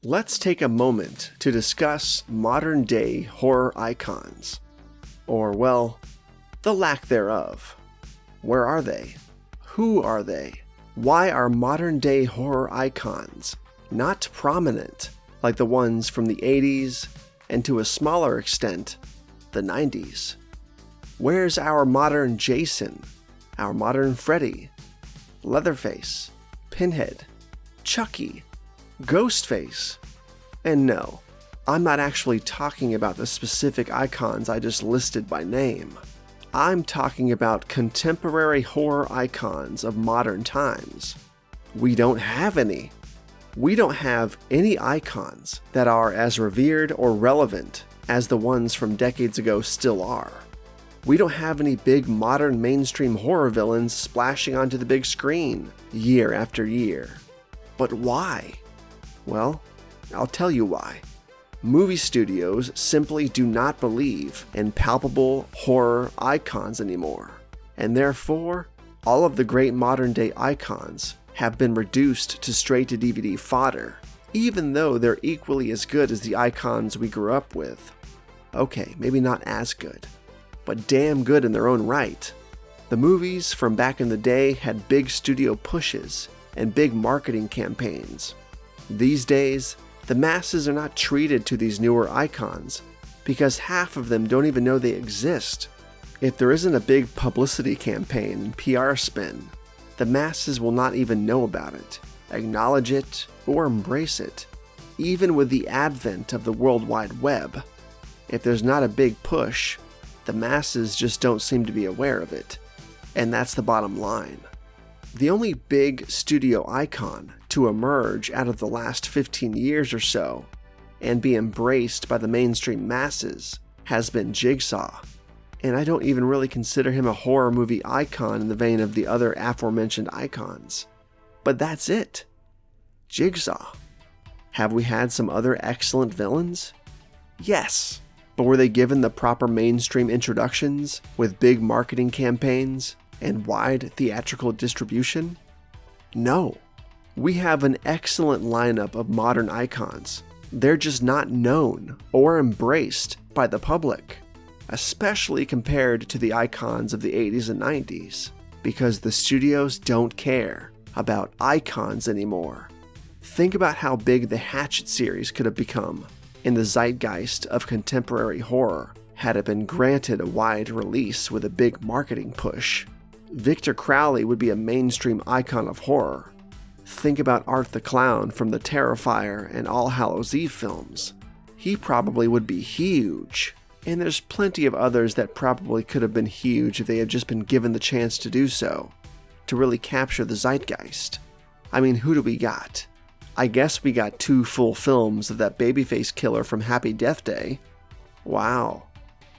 Let's take a moment to discuss modern-day horror icons. Or, well, the lack thereof. Where are they? Who are they? Why are modern-day horror icons not prominent like the ones from the 80s and to a smaller extent, the 90s? Where's our modern Jason, our modern Freddy, Leatherface, Pinhead, Chucky, Ghostface? And no, I'm not actually talking about the specific icons I just listed by name. I'm talking about contemporary horror icons of modern times. We don't have any. We don't have any icons that are as revered or relevant as the ones from decades ago still are. We don't have any big modern mainstream horror villains splashing onto the big screen year after year. But why? Well, I'll tell you why. Movie studios simply do not believe in palpable horror icons anymore, and therefore, all of the great modern-day icons have been reduced to straight-to-DVD fodder, even though they're equally as good as the icons we grew up with. Okay, maybe not as good, but damn good in their own right. The movies from back in the day had big studio pushes and big marketing campaigns. These days, the masses are not treated to these newer icons because half of them don't even know they exist. If there isn't a big publicity campaign and PR spin, the masses will not even know about it, acknowledge it, or embrace it, even with the advent of the World Wide Web. If there's not a big push, the masses just don't seem to be aware of it, and that's the bottom line. The only big studio icon to emerge out of the last 15 years or so and be embraced by the mainstream masses has been Jigsaw, and I don't even really consider him a horror movie icon in the vein of the other aforementioned icons. But that's it. Jigsaw. Have we had some other excellent villains? Yes, but were they given the proper mainstream introductions with big marketing campaigns and wide theatrical distribution? No. We have an excellent lineup of modern icons. They're just not known or embraced by the public, especially compared to the icons of the 80s and 90s, because the studios don't care about icons anymore. Think about how big the Hatchet series could have become in the zeitgeist of contemporary horror had it been granted a wide release with a big marketing push. Victor Crowley would be a mainstream icon of horror. Think about Art the Clown from the Terrifier and All Hallows Eve films. He probably would be huge. And there's plenty of others that probably could have been huge if they had just been given the chance to do so, to really capture the zeitgeist. I mean, who do we got? I guess we got 2 full films of that babyface killer from Happy Death Day. Wow.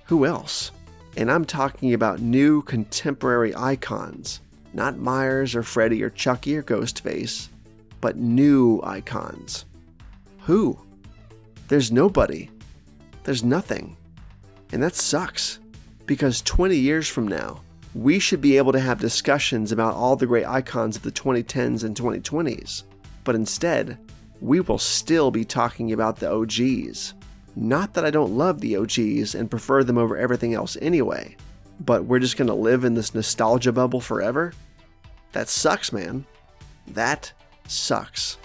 Who else? And I'm talking about new contemporary icons, not Myers or Freddy or Chucky or Ghostface, but new icons. Who? There's nobody. There's nothing. And that sucks, because 20 years from now, we should be able to have discussions about all the great icons of the 2010s and 2020s. But instead, we will still be talking about the OGs. Not that I don't love the OGs and prefer them over everything else anyway, but we're just going to live in this nostalgia bubble forever? That sucks, man. That sucks.